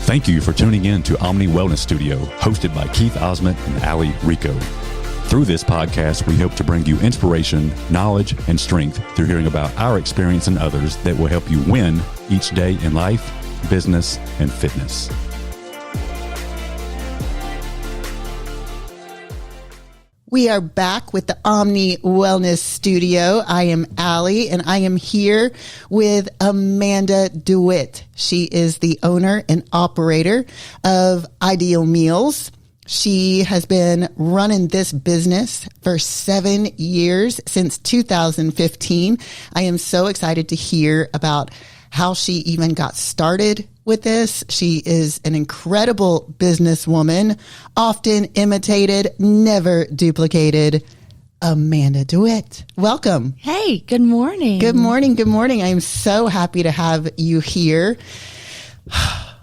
Thank you for tuning in to Omni Wellness Studio, hosted by Keith Osment and Ali Rico. Through this podcast, we hope to bring you inspiration, knowledge, and strength through hearing about our experience and others that will help you win each day in life, business, and fitness. We are back with the Omni Wellness Studio. I am Ali, and I am here with Amanda Dewitt. She is the owner and operator of Ideal Meals. She has been running this business for 7 years, since 2015. I am so excited to hear about how she even got started with this. She is an incredible businesswoman, often imitated, never duplicated. Amanda Dewitt, welcome. Hey, good morning. Good morning. Good morning. I am so happy to have you here.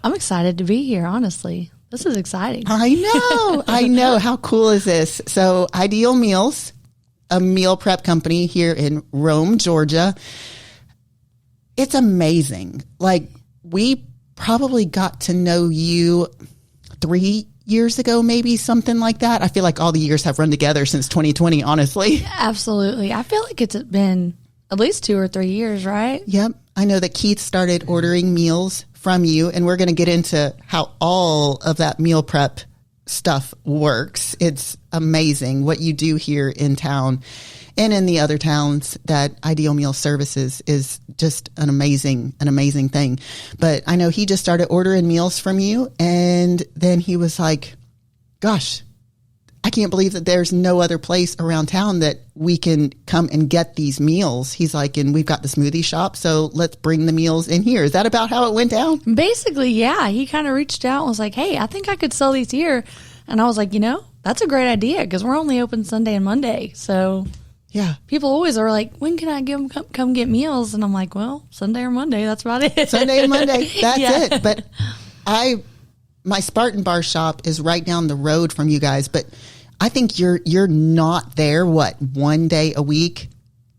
I'm excited to be here, honestly. This is exciting. I know. I know. How cool is this? So Ideal Meals, a meal prep company here in Rome, Georgia. It's amazing. Like, we probably got to know you 3 years ago, maybe something like that. I feel like all the years have run together since 2020, honestly. Absolutely. I feel like it's been at least 2 or 3 years, right? Yep. I know that Keith started ordering meals from you, and we're going to get into how all of that meal prep stuff works. It's amazing what you do here in town and in the other towns. That Ideal Meal Services is just an amazing thing. But I know he just started ordering meals from you, and then he was like, gosh, I can't believe that there's no other place around town that we can come and get these meals. He's like, and we've got the smoothie shop, so let's bring the meals in here. Is that about how it went down? Basically, yeah. He kind of reached out and was like, hey, I think I could sell these here. And I was like, that's a great idea, because we're only open Sunday and Monday. So yeah, people always are like, when can I come get meals? And I'm like, well, Sunday or Monday. That's about it. Sunday and Monday. That's Yeah. it. But my Spartan Bar shop is right down the road from you guys, but I think you're not there, one day a week?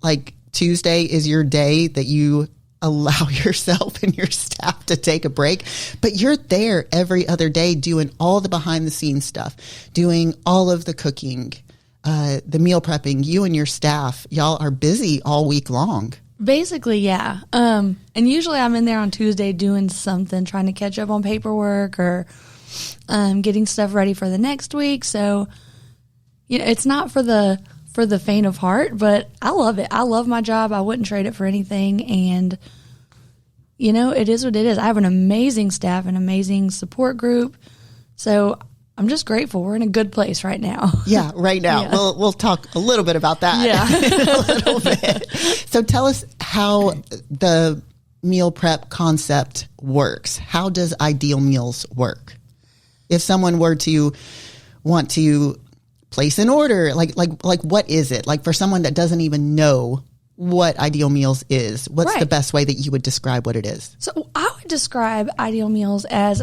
Like Tuesday is your day that you allow yourself and your staff to take a break, but you're there every other day doing all the behind the scenes stuff, doing all of the cooking, the meal prepping. You and your staff, y'all are busy all week long. Basically, yeah. And usually I'm in there on Tuesday doing something, trying to catch up on paperwork or getting stuff ready for the next week. So, it's not for the faint of heart, but I love it. I love my job. I wouldn't trade it for anything. And, it is what it is. I have an amazing staff, an amazing support group. So I'm just grateful. We're in a good place right now. Yeah, right now. Yeah. We'll talk a little bit about that Yeah. a little bit. So tell us how the meal prep concept works. How does Ideal Meals work? If someone were to want to place an order, like what is it? Like, for someone that doesn't even know what Ideal Meals is, what's Right. the best way that you would describe what it is? So I would describe Ideal Meals as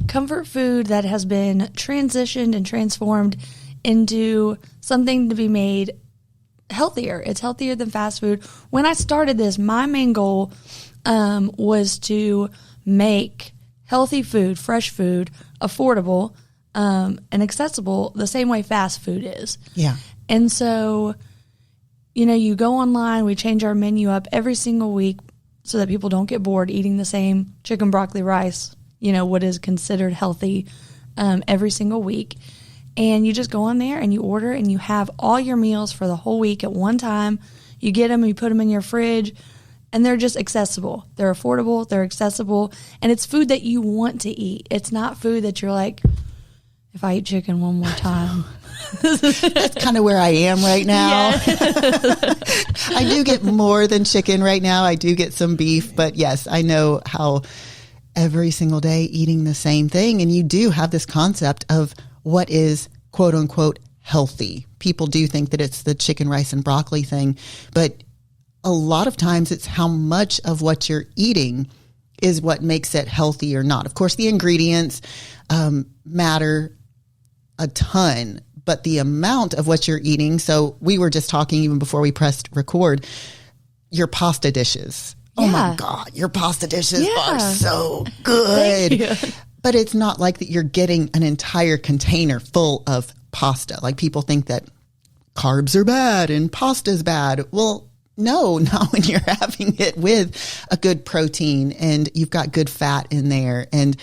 comfort food that has been transitioned and transformed into something to be made healthier. It's healthier than fast food. When I started this, my main goal was to make healthy food, fresh food, affordable, and accessible the same way fast food is. Yeah. And so, you go online, we change our menu up every single week so that people don't get bored eating the same chicken, broccoli, rice, what is considered healthy every single week. And you just go on there and you order, and you have all your meals for the whole week at one time. You get them and you put them in your fridge, and they're just accessible. They're affordable, they're accessible, and it's food that you want to eat. It's not food that you're like, if I eat chicken one more time. That's kind of where I am right now. Yeah. I do get more than chicken right now. I do get some beef, but yes, I know how every single day eating the same thing. And you do have this concept of what is quote unquote healthy. People do think that it's the chicken, rice, and broccoli thing, but a lot of times it's how much of what you're eating is what makes it healthy or not. Of course, the ingredients matter a ton, but the amount of what you're eating. So we were just talking even before we pressed record, your pasta dishes. oh Yeah. my God, your pasta dishes Yeah. are so good. Thank you. But it's not like that you're getting an entire container full of pasta. Like people think that carbs are bad and pasta is bad. Well, no, not when you're having it with a good protein and you've got good fat in there. And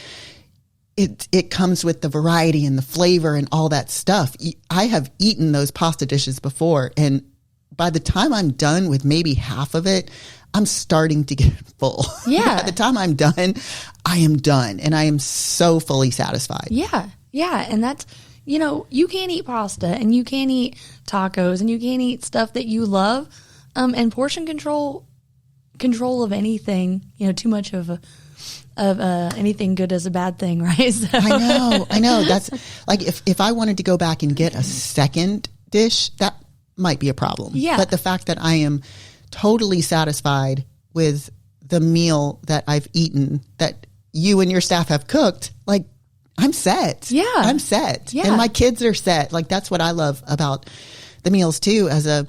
it comes with the variety and the flavor and all that stuff. I have eaten those pasta dishes before, and by the time I'm done with maybe half of it, I'm starting to get full. Yeah. By the time I'm done, I am done, and I am so fully satisfied. Yeah. Yeah. And that's, you can't eat pasta and you can't eat tacos and you can't eat stuff that you love. And portion control of anything, too much of anything good is a bad thing, right? So. I know. That's like if I wanted to go back and get a second dish, that might be a problem. Yeah. But the fact that I am totally satisfied with the meal that I've eaten, that you and your staff have cooked, like I'm set. Yeah. I'm set. Yeah. And my kids are set. Like that's what I love about the meals too, as a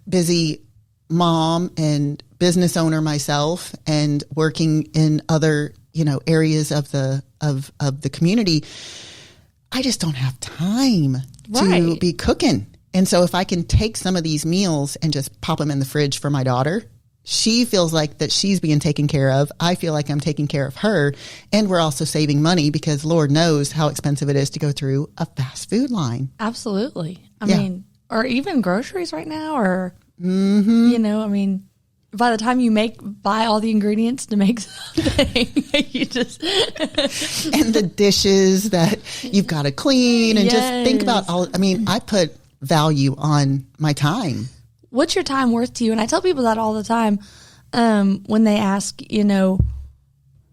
busy mom and business owner myself and working in other, areas of the community. I just don't have time to Right. be cooking. And so if I can take some of these meals and just pop them in the fridge for my daughter, she feels like that she's being taken care of. I feel like I'm taking care of her. And we're also saving money because Lord knows how expensive it is to go through a fast food line. Absolutely. I Yeah. mean, or even groceries right now, or, by the time you buy all the ingredients to make something, you just, And the dishes that you've got to clean and just think about I put value on my time. what's your time worth to you? And I tell people that all the time when they ask,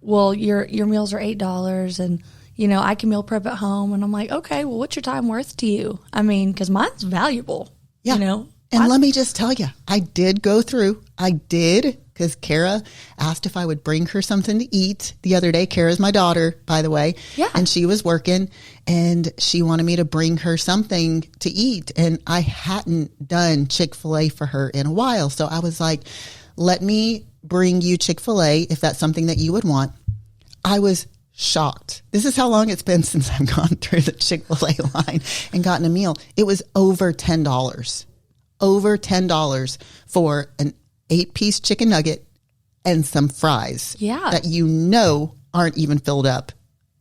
well, your meals are $8 and, I can meal prep at home. And I'm like, okay, well, what's your time worth to you? I mean, because mine's valuable, Yeah. And let me just tell you, I did go through. I did, because Kara asked if I would bring her something to eat the other day. Kara's my daughter, by the way. Yeah. And she was working, and she wanted me to bring her something to eat. And I hadn't done Chick-fil-A for her in a while. So I was like, let me bring you Chick-fil-A if that's something that you would want. I was shocked. This is how long it's been since I've gone through the Chick-fil-A line and gotten a meal. It was over $10. Over $10 for an 8-piece chicken nugget and some fries. Yeah. That aren't even filled up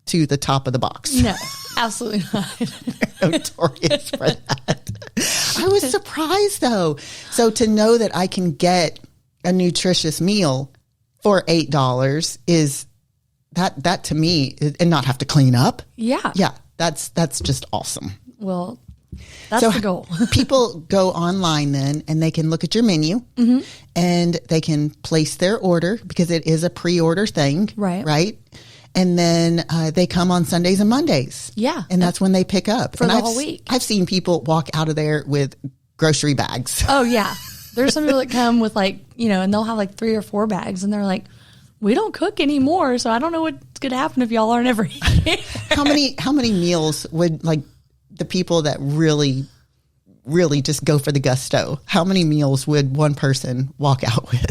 to the top of the box. No, absolutely not. They're notorious for that. I was surprised though. So to know that I can get a nutritious meal for $8 is that to me, and not have to clean up. Yeah. Yeah. That's just awesome. Well, that's the goal. People go online then and they can look at your menu and they can place their order because it is a pre-order thing. Right. Right. And then they come on Sundays and Mondays. Yeah. And that's when they pick up. For and the I've, whole week. I've seen people walk out of there with grocery bags. Oh, yeah. There's some people that come with and they'll have 3 or 4 bags and they're like, we don't cook anymore, so I don't know what's going to happen if y'all aren't ever here. How many meals would the people that really just go for the gusto, how many meals would one person walk out with?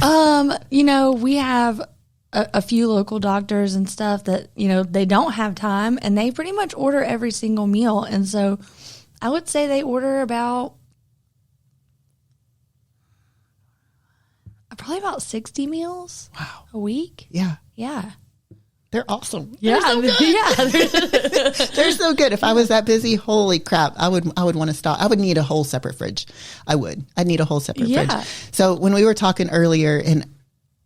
We have a few local doctors and stuff that, they don't have time and they pretty much order every single meal. And so I would say they order probably about 60 meals a week. Yeah. Yeah. They're awesome. Yeah. They're so good. If I was that busy, holy crap, I would want to stop. I would need a whole separate fridge. I'd need a whole separate fridge. So when we were talking earlier, and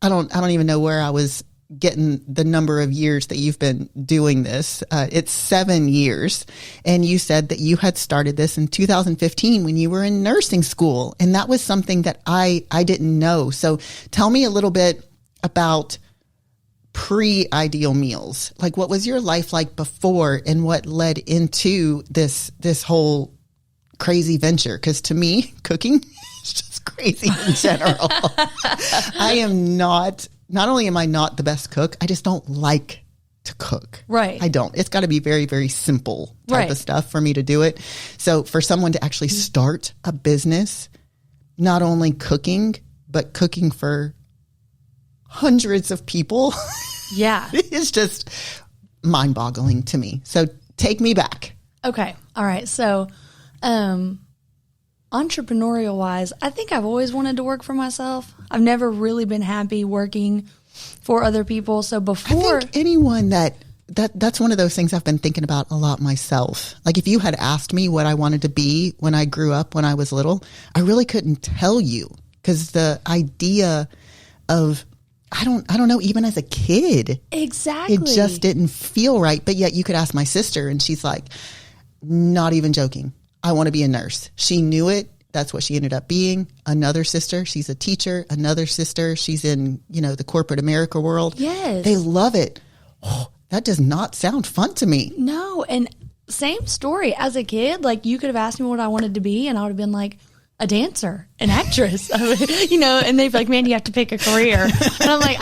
I don't even know where I was getting the number of years that you've been doing this. It's 7 years. And you said that you had started this in 2015 when you were in nursing school. And that was something that I didn't know. So tell me a little bit about pre-ideal meals. Like, what was your life like before and what led into this whole crazy venture? Because to me, cooking is just crazy in general. I am not only am I not the best cook, I just don't like to cook. Right. I don't. It's got to be very, very simple type Right. of stuff for me to do it. So for someone to actually start a business, not only cooking, but cooking for hundreds of people. Yeah. It's just mind-boggling to me. So take me back. Okay. All right. So, entrepreneurial wise, I think I've always wanted to work for myself. I've never really been happy working for other people. So before, I think anyone that's one of those things I've been thinking about a lot myself. Like if you had asked me what I wanted to be when I grew up, when I was little, I really couldn't tell you, because the idea of, I don't know, even as a kid, exactly, it just didn't feel right. But yet you could ask my sister and she's like, not even joking, I want to be a nurse. She knew it. That's what she ended up being. Another sister, she's a teacher. Another sister, she's in, the corporate America world. Yes. They love it. Oh, that does not sound fun to me. No. And same story as a kid. Like you could have asked me what I wanted to be and I would have been like a dancer, an actress, and they'd be like, man, you have to pick a career. And I'm like,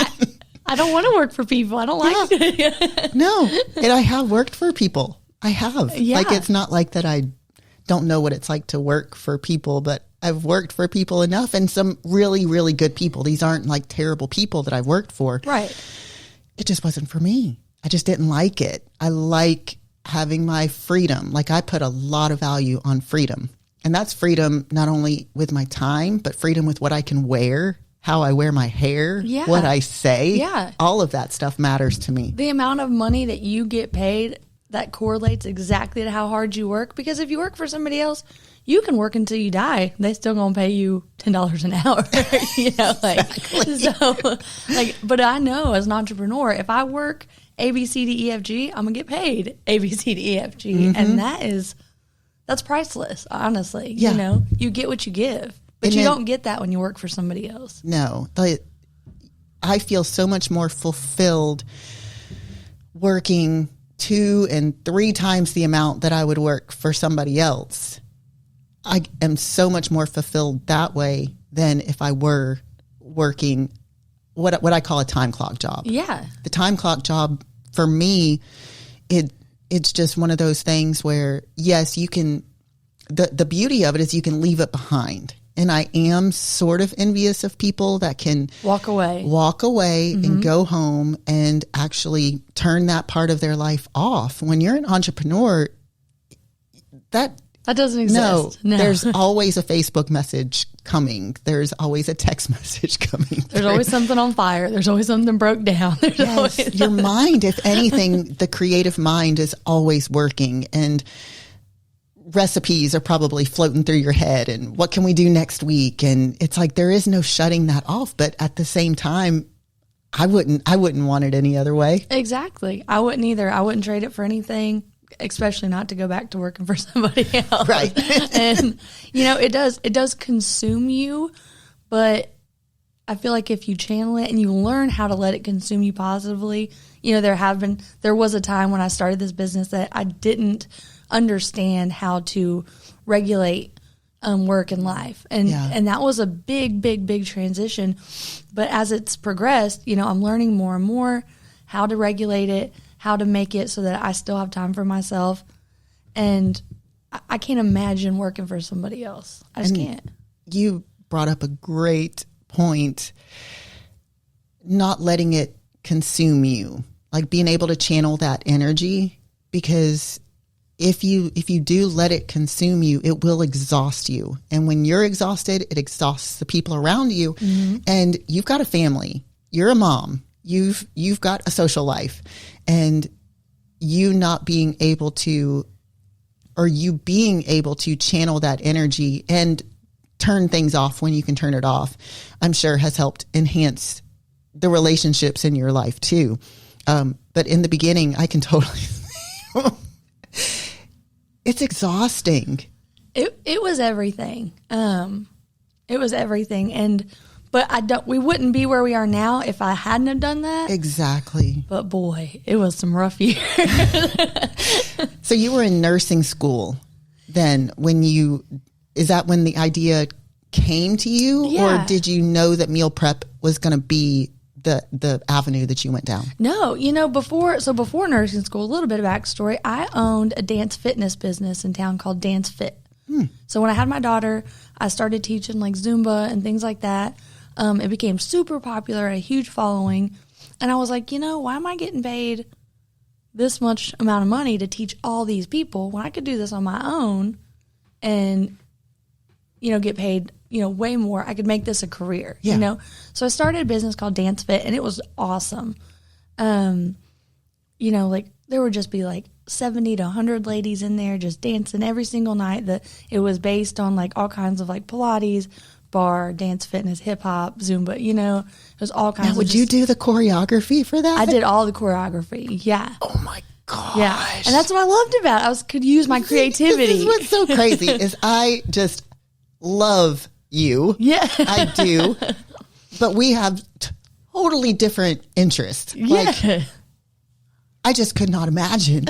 I don't want to work for people. I don't like it. No. And I have worked for people. I have. Yeah. Like, it's not like that I don't know what it's like to work for people, but I've worked for people enough, and some really, really good people. These aren't like terrible people that I've worked for. Right. It just wasn't for me. I just didn't like it. I like having my freedom. Like I put a lot of value on freedom. And that's freedom not only with my time, but freedom with what I can wear, how I wear my hair, Yeah. what I say. Yeah. All of that stuff matters to me. The amount of money that you get paid, that correlates exactly to how hard you work. Because if you work for somebody else, you can work until you die. They still gonna pay you $10 an hour. But I know as an entrepreneur, if I work A, B, C, D, E, F, G, I'm gonna get paid A, B, C, D, E, F, G, and that's priceless. Honestly, Yeah. you get what you give, but And you then- don't get that when you work for somebody else. No, I feel so much more fulfilled working 2 and 3 times the amount that I would work for somebody else. I am so much more fulfilled that way than if I were working what I call a time clock job. Yeah, The time clock job for me, it's just one of those things where, yes, you can, the beauty of it is you can leave it behind. And I am sort of envious of people that can walk away and go home and actually turn that part of their life off. When you're an entrepreneur, that doesn't exist. No, there's always a Facebook message coming. There's always a text message coming. There's always something on fire. There's always something broke down. There's always Your mind, if anything, the creative mind is always working, and recipes are probably floating through your head, and what can we do next week? And it's like, there is no shutting that off. But at the same time, I wouldn't want it any other way. Exactly. I wouldn't either. I wouldn't trade it for anything, especially not to go back to working for somebody else. Right. And it does consume you, but I feel like if you channel it and you learn how to let it consume you positively, there was a time when I started this business that I didn't understand how to regulate work and life. And that was a big transition. But as it's progressed, I'm learning more and more how to regulate it, how to make it so that I still have time for myself. And I can't imagine working for somebody else. I just can't. You brought up a great point, not letting it consume you, like being able to channel that energy, because if you do let it consume you, it will exhaust you. And when you're exhausted, it exhausts the people around you. Mm-hmm. And you've got a family, you're a mom, you've got a social life, and you not being able to, or you being able to channel that energy and turn things off when you can turn it off, I'm sure has helped enhance the relationships in your life too. But in the beginning, I can totally, it's exhausting. It was everything. It was everything. But we wouldn't be where we are now if I hadn't have done that. Exactly. But boy, it was some rough years. So you were in nursing school then is that when the idea came to you? Yeah. Or did you know that meal prep was going to be the avenue that you went down? No, before nursing school, a little bit of backstory, I owned a dance fitness business in town called Dance Fit. So when I had my daughter, I started teaching like Zumba and things like that. It became super popular, a huge following. And I was like, why am I getting paid this much amount of money to teach all these people when I could do this on my own and, get paid, way more. I could make this a career, So I started a business called Dance Fit, and it was awesome. There would just be like 70 to 100 ladies in there just dancing every single night. It was based on like all kinds of like Pilates, bar, dance, fitness, hip hop, Zumba, it was all kinds of. Would you do the choreography for that? I did all the choreography. Yeah. Oh my gosh. Yeah. And that's what I loved about it. I could use my creativity. This is what's so crazy is I just love you. Yeah. I do. But we have totally different interests. Yeah. Like, I just could not imagine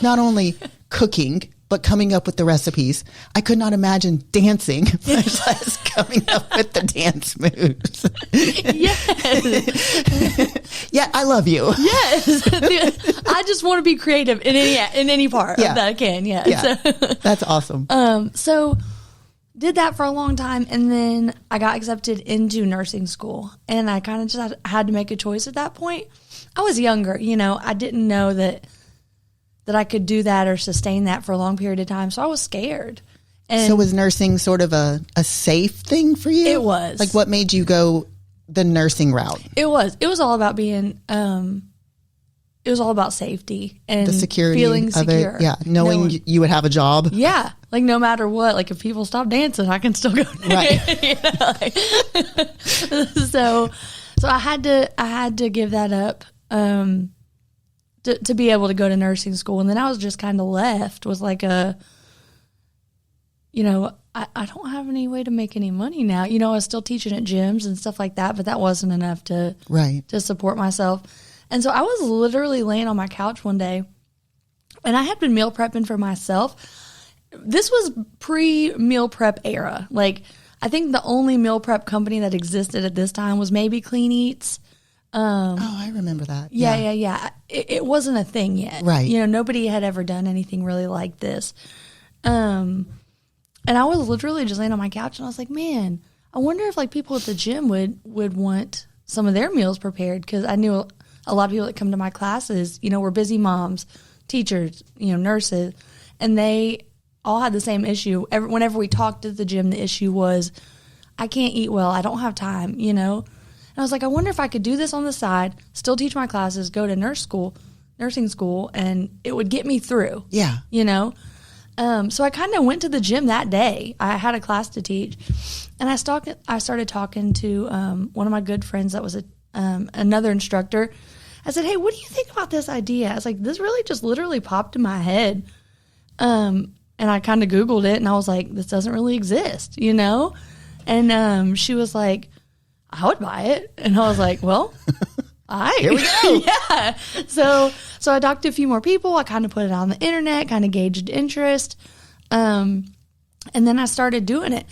not only cooking, but coming up with the recipes. I could not imagine dancing, much less coming up with the dance moves. Yes. Yeah, I love you. Yes. I just want to be creative in any part of that I can. Yeah. Yeah. So, that's awesome. So did that for a long time, and then I got accepted into nursing school, and I kind of just had to make a choice at that point. I was younger, I didn't know that I could do that or sustain that for a long period of time. So I was scared. And so was nursing sort of a safe thing for you? It was. Like what made you go the nursing route? It was all about being, it was all about safety and the security feeling of secure. It. Yeah. Knowing you would have a job. Yeah. Like no matter what, like if people stop dancing, I can still go. Right. So I had to give that up. To be able to go to nursing school. And then I was just kind of left with like I don't have any way to make any money now. I was still teaching at gyms and stuff like that, but that wasn't enough to support myself. And so I was literally laying on my couch one day, and I had been meal prepping for myself. This was pre-meal prep era. Like, I think the only meal prep company that existed at this time was maybe Clean Eats. I remember that. Yeah. It wasn't a thing yet. Right. Nobody had ever done anything really like this. And I was literally just laying on my couch, and I was like, man, I wonder if like people at the gym would want some of their meals prepared, because I knew a lot of people that come to my classes, were busy moms, teachers, nurses, and they all had the same issue. Whenever we talked at the gym, the issue was, I can't eat well. I don't have time, And I was like, I wonder if I could do this on the side, still teach my classes, go to nursing school, and it would get me through. Yeah. So I kind of went to the gym that day. I had a class to teach, and I started talking to one of my good friends that was another instructor. I said, hey, what do you think about this idea? I was like, this really just literally popped in my head. And I kind of Googled it, and I was like, this doesn't really exist, And she was like, I would buy it. And I was like, well, all right. Here we go. Yeah. So I talked to a few more people. I kind of put it on the internet, kind of gauged interest. And then I started doing it.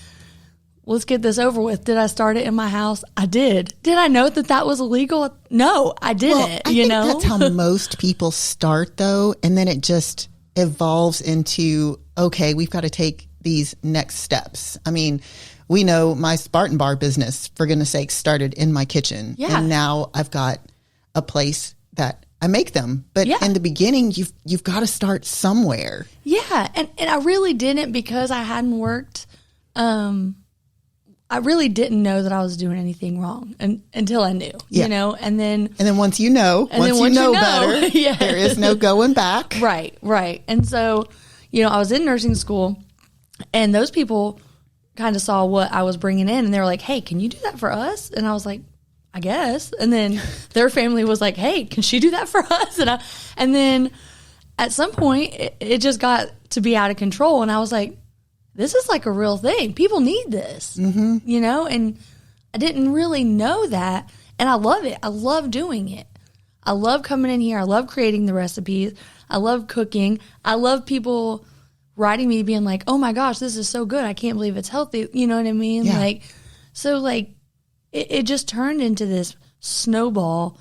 Let's get this over with. Did I start it in my house? I did. Did I know that was illegal? No, I didn't. Well, I think that's how most people start, though. And then it just evolves into, okay, we've got to take these next steps. I mean, we know my Spartan bar business, for goodness sakes, started in my kitchen. Yeah. And now I've got a place that I make them. But in the beginning, you've got to start somewhere. Yeah. And I really didn't, because I hadn't worked. I really didn't know that I was doing anything wrong until I knew, and then once you know better, yes. There is no going back. Right. And so, I was in nursing school, and those people kind of saw what I was bringing in, and they were like, hey, can you do that for us? And I was like, I guess. And then their family was like, hey, can she do that for us? And then at some point it just got to be out of control. And I was like, this is like a real thing. People need this, and I didn't really know that. And I love it. I love doing it. I love coming in here. I love creating the recipes. I love cooking. I love people writing me being like, oh my gosh, this is so good. I can't believe it's healthy. You know what I mean? Yeah. It just turned into this snowball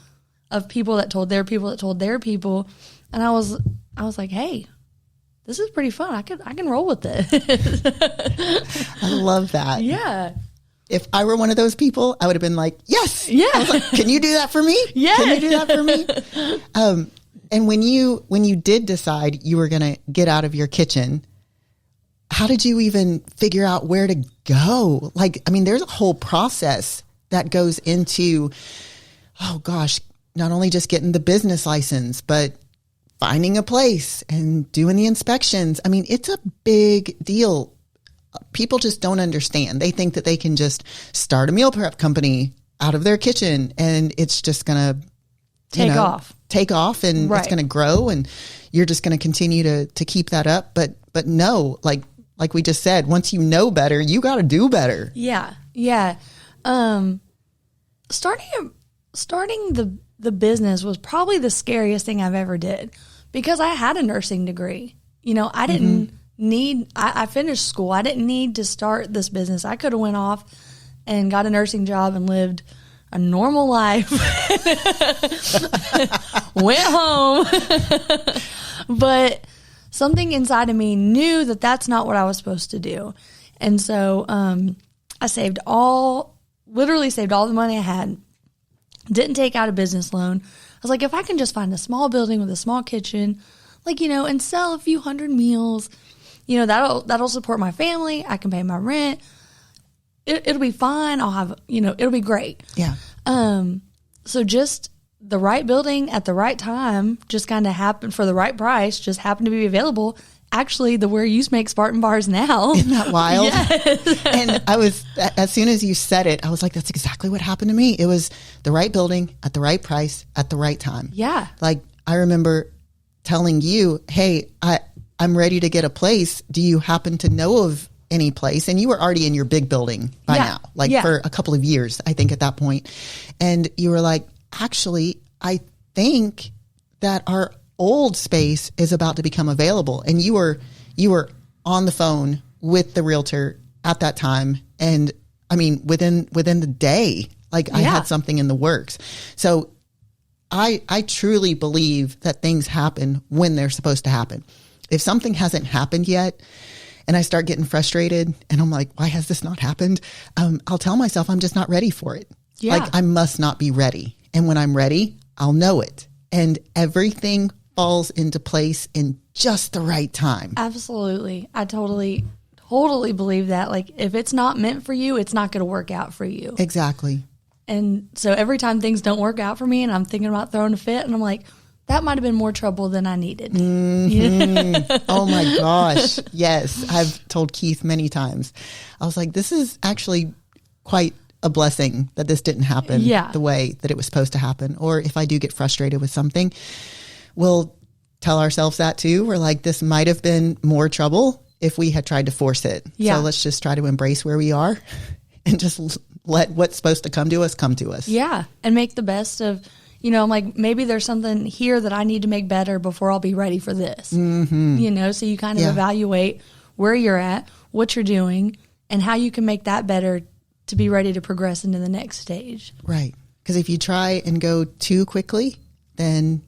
of people that told their people that told their people. And I was like, hey, this is pretty fun. I can roll with this. I love that. Yeah. if I were one of those people, I would have been like, yes. Yeah. I was like, can you do that for me? Yeah. Can you do that for me? And when you did decide you were going to get out of your kitchen, how did you even figure out where to go? Like, I mean, there's a whole process that goes into, oh gosh, not only just getting the business license, but finding a place and doing the inspections. I mean, it's a big deal. People just don't understand. They think that they can just start a meal prep company out of their kitchen and it's just going to take off and Right. it's going to grow and you're just going to continue to keep that up. But no, like we just said, once you know better, you got to do better. Yeah. Yeah. Starting the business was probably the scariest thing I've ever did because I had a nursing degree. You know, I didn't I finished school. I didn't need to start this business. I could have went off and got a nursing job and lived a normal life. Went home. But something inside of me knew that that's not what I was supposed to do. And so I literally saved all the money I had. Didn't take out a business loan. I was like, if I can just find a small building with a small kitchen, like, you know, and sell a few hundred meals, you know, that'll support my family. I can pay my rent. It'll be fine. I'll have, you know, it'll be great. Yeah. So just the right building at the right time just kind of happened for the right price, just happened to be available. Actually, where you make Spartan bars now. Isn't that wild? Yes. And as soon as you said it, I was like, that's exactly what happened to me. It was the right building at the right price at the right time. Yeah. Like I remember telling you, hey, I'm ready to get a place. Do you happen to know of any place? And you were already in your big building by now, for a couple of years, I think at that point. And you were like, actually, I think that our old space is about to become available. And you were on the phone with the realtor at that time. And I mean, within the day, like I had something in the works. So I truly believe that things happen when they're supposed to happen. If something hasn't happened yet and I start getting frustrated and I'm like, why has this not happened? I'll tell myself I'm just not ready for it. Yeah. Like I must not be ready. And when I'm ready, I'll know it. And everything falls into place in just the right time. Absolutely. I totally believe that. Like if it's not meant for you, it's not going to work out for you. Exactly. And so every time things don't work out for me and I'm thinking about throwing a fit and I'm like, that might have been more trouble than I needed. Mm-hmm. Oh my gosh. Yes. I've told Keith many times. I was like, this is actually quite a blessing that this didn't happen the way that it was supposed to happen. Or if I do get frustrated with something, we'll tell ourselves that too. We're like, this might have been more trouble if we had tried to force it. Yeah. So let's just try to embrace where we are and just let what's supposed to come to us. Yeah. And make the best of, you know, I'm like, maybe there's something here that I need to make better before I'll be ready for this. Mm-hmm. You know, so you kind of evaluate where you're at, what you're doing, and how you can make that better to be ready to progress into the next stage. Right. Because if you try and go too quickly, then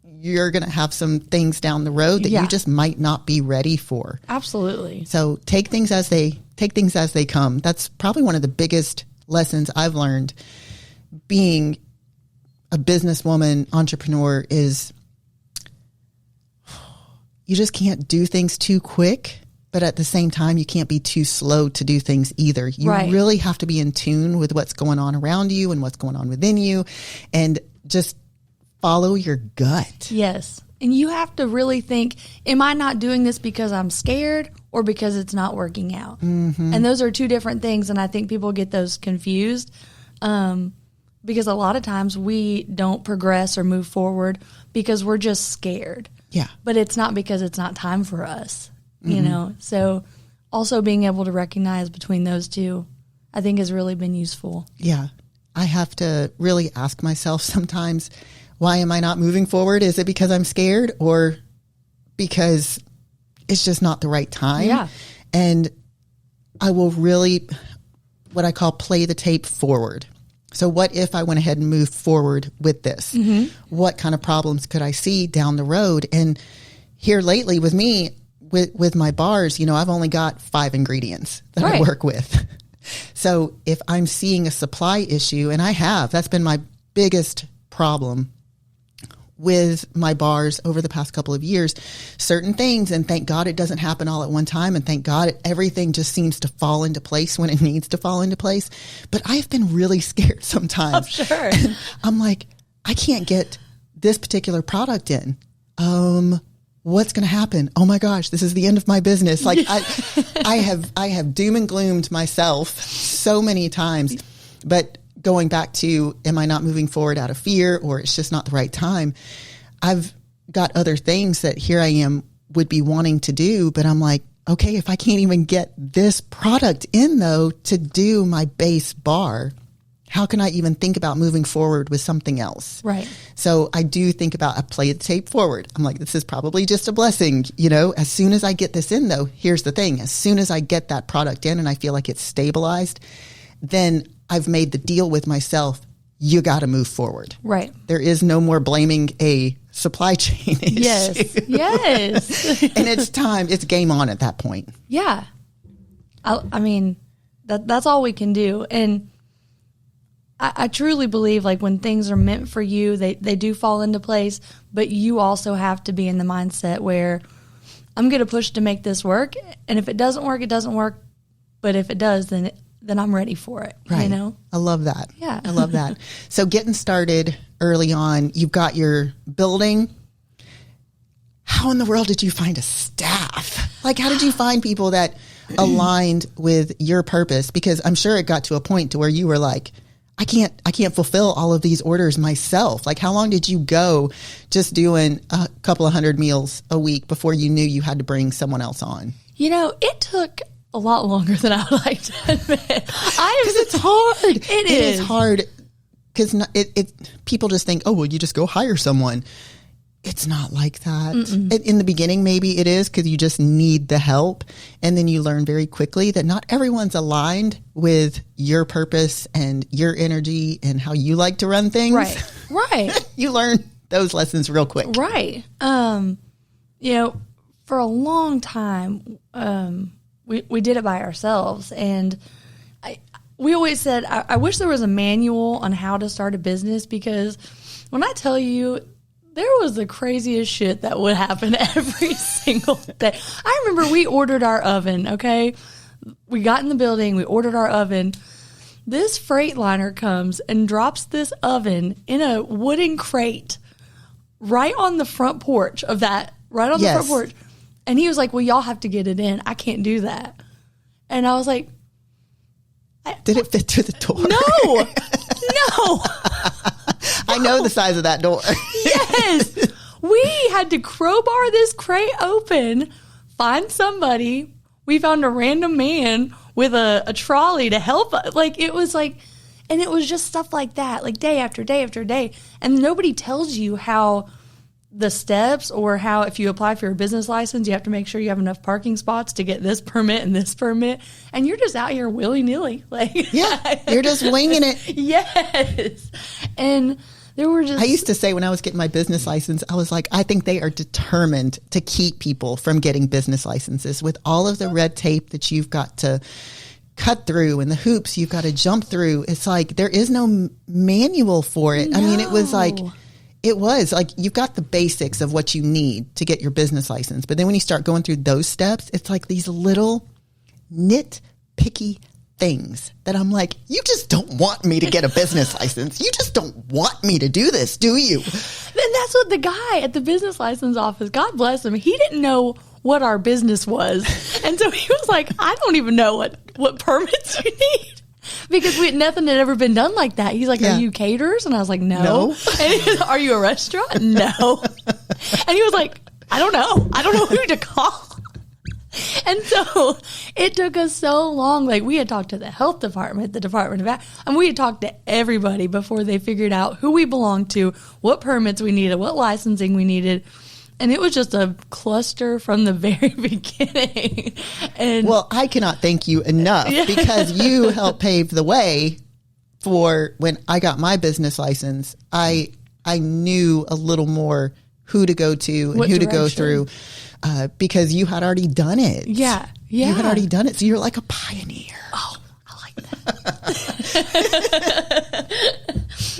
you're going to have some things down the road that you just might not be ready for. Absolutely. So take things as they come. That's probably one of the biggest lessons I've learned being a businesswoman, entrepreneur, is you just can't do things too quick, but at the same time, you can't be too slow to do things either. You really have to be in tune with what's going on around you and what's going on within you, and just follow your gut. Yes. And you have to really think, am I not doing this because I'm scared or because it's not working out? Mm-hmm. And those are two different things. And I think people get those confused because a lot of times we don't progress or move forward because we're just scared. Yeah. But it's not because it's not time for us, you know? So also being able to recognize between those two, I think has really been useful. Yeah. I have to really ask myself sometimes, why am I not moving forward? Is it because I'm scared or because it's just not the right time? Yeah. And I will really, what I call play the tape forward. So what if I went ahead and moved forward with this? Mm-hmm. What kind of problems could I see down the road? And here lately with me, with my bars, you know, I've only got 5 ingredients that I work with. So if I'm seeing a supply issue, and that's been my biggest problem with my bars over the past couple of years, certain things, and thank God it doesn't happen all at one time, and thank God everything just seems to fall into place when it needs to fall into place. But I've been really scared sometimes. I'm sure. I'm like, I can't get this particular product in. What's going to happen? Oh my gosh, this is the end of my business. Like I have doom and gloomed myself so many times, but going back to, am I not moving forward out of fear, or it's just not the right time? I've got other things that here I am would be wanting to do, but I'm like, okay, if I can't even get this product in though to do my base bar, how can I even think about moving forward with something else? Right. So I do think about, I play the tape forward. I'm like, this is probably just a blessing. As soon as I get this in though, here's the thing. As soon as I get that product in and I feel like it's stabilized, then I've made the deal with myself. You got to move forward. Right. There is no more blaming a supply chain issue. Yes. And it's time. It's game on at that point. Yeah. I mean, that's all we can do. And I truly believe, like, when things are meant for you, they do fall into place, but you also have to be in the mindset where I'm going to push to make this work. And if it doesn't work, it doesn't work. But if it does, then I'm ready for it. Right. I love that. Yeah. I love that. So getting started early on, you've got your building. How in the world did you find a staff? Like, how did you find people that aligned with your purpose? Because I'm sure it got to a point to where you were like, I can't fulfill all of these orders myself. Like, how long did you go just doing a couple of 100 meals a week before you knew you had to bring someone else on? It took a lot longer than I would like to admit. Because it's hard. It is hard because people just think, oh, well, you just go hire someone. It's not like that. In the beginning, maybe it is because you just need the help. And then you learn very quickly that not everyone's aligned with your purpose and your energy and how you like to run things. Right. You learn those lessons real quick. Right. For a long time, we did it by ourselves. And we always said, I wish there was a manual on how to start a business, because when I tell you, there was the craziest shit that would happen every single day. I remember we ordered our oven, okay? We got in the building, we ordered our oven. This Freightliner comes and drops this oven in a wooden crate right on the front porch of that, the front porch. And he was like, well, y'all have to get it in. I can't do that. And I was like, did it fit through the door? No. I know the size of that door. Yes. We had to crowbar this crate open, find somebody. We found a random man with a trolley to help us. Like, it was like, and it was just stuff like that, like day after day after day. And nobody tells you how the steps, or how if you apply for your business license, you have to make sure you have enough parking spots to get this permit and this permit. And you're just out here willy-nilly. Like, yeah, you're just winging it. Yes. And there were just... I used to say when I was getting my business license, I was like, I think they are determined to keep people from getting business licenses with all of the red tape that you've got to cut through and the hoops you've got to jump through. It's like there is no manual for it. No. I mean, it was like you've got the basics of what you need to get your business license. But then when you start going through those steps, it's like these little nitpicky things that I'm like, you just don't want me to get a business license. You just don't want me to do this, do you? And that's what the guy at the business license office, God bless him, he didn't know what our business was. And so he was like, I don't even know what permits you need. Because nothing had ever been done like that. He's like, Are you caterers? And I was like, No. And he was, are you a restaurant? No. And he was like, I don't know. I don't know who to call. And so it took us so long. Like, we had talked to the health department, the Department of and we had talked to everybody before they figured out who we belonged to, what permits we needed, what licensing we needed. And it was just a cluster from the very beginning. And well, I cannot thank you enough because you helped pave the way for when I got my business license. I knew a little more who to go to and who to go through because you had already done it. Yeah. You had already done it. So you're like a pioneer. Oh, I like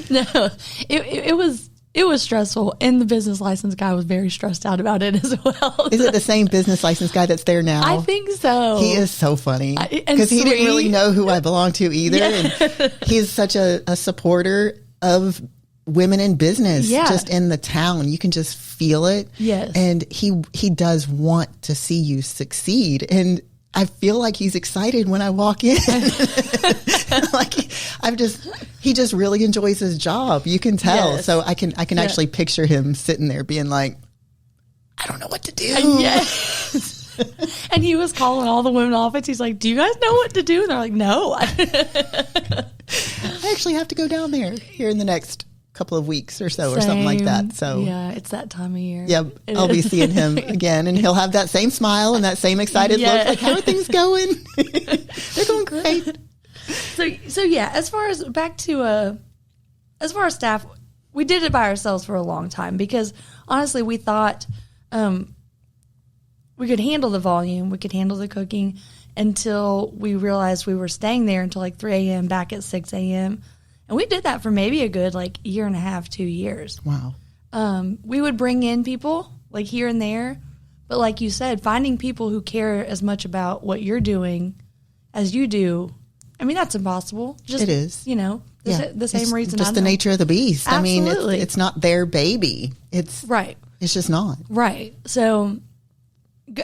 No, it was stressful, and the business license guy was very stressed out about it as well. Is it the same business license guy that's there now? I think so. He is so funny because he didn't really know who I belong to either. Yeah. And he's such a supporter of women in business, just in the town. You can just feel it. Yes. And he does want to see you succeed. And I feel like he's excited when I walk in. Like he just really enjoys his job. You can tell. Yes. So I can actually picture him sitting there being like, I don't know what to do. Yes. And he was calling all the women office. He's like, do you guys know what to do? And they're like, no. I actually have to go down there here in the next couple of weeks or so, or something like that. So yeah, it's that time of year. Yeah, I'll be seeing him again, and he'll have that same smile and that same excited look. Like, how are things going? They're going great. So yeah, as far as staff, we did it by ourselves for a long time because honestly, we thought we could handle the volume, we could handle the cooking until we realized we were staying there until like 3 a.m. back at 6 a.m. And we did that for maybe a good like year and a half, 2 years. Wow. We would bring in people like here and there, but like you said, finding people who care as much about what you're doing as you do, I mean, that's impossible. Just, it is. You know, the same reason. Just the nature of the beast. Absolutely. I mean, it's not their baby. It's right. It's just not. Right. So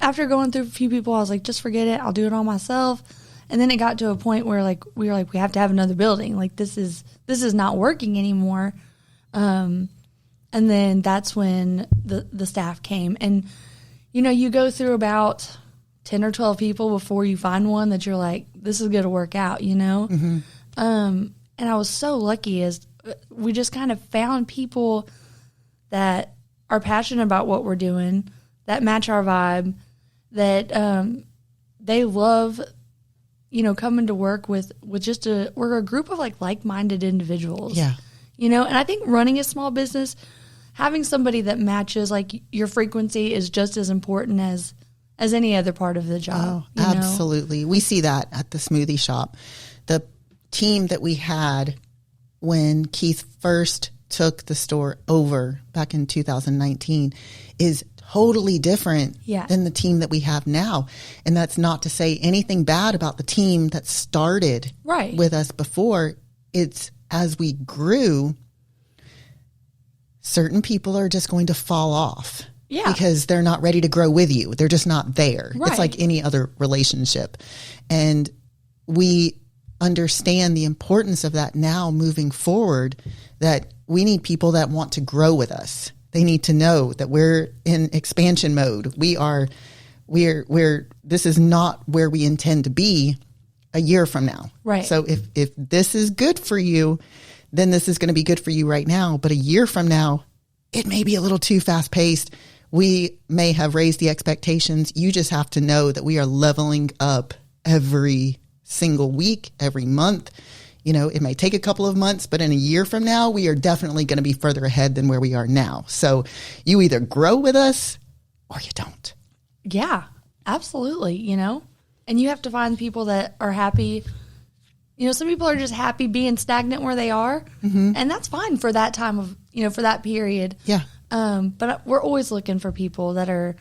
after going through a few people, I was like, just forget it. I'll do it all myself. And then it got to a point where we have to have another building. Like this is not working anymore. And then that's when the staff came. And, you know, you go through about 10 or 12 people before you find one that you're like, this is going to work out, you know? Mm-hmm. And I was so lucky as we just kind of found people that are passionate about what we're doing, that match our vibe, that they love, you know, coming to work with just we're a group of like-minded individuals. Yeah. You know, and I think running a small business, having somebody that matches like your frequency is just as important as any other part of the job. Oh, absolutely. We see that at the smoothie shop. The team that we had when Keith first took the store over back in 2019 is totally different than the team that we have now. And that's not to say anything bad about the team that started with us before. It's as we grew, certain people are just going to fall off. Yeah. Because they're not ready to grow with you. They're just not there. Right. It's like any other relationship. And we understand the importance of that now moving forward, that we need people that want to grow with us. They need to know that we're in expansion mode. We're this is not where we intend to be a year from now. Right. So if this is good for you, then this is going to be good for you right now. But a year from now, it may be a little too fast paced. We may have raised the expectations. You just have to know that we are leveling up every single week, every month. You know, it may take a couple of months, but in a year from now, we are definitely going to be further ahead than where we are now. So you either grow with us or you don't. Yeah, absolutely. You know, and you have to find people that are happy. You know, some people are just happy being stagnant where they are, and that's fine for that time of, you know, for that period. Yeah. But we're always looking for people that are,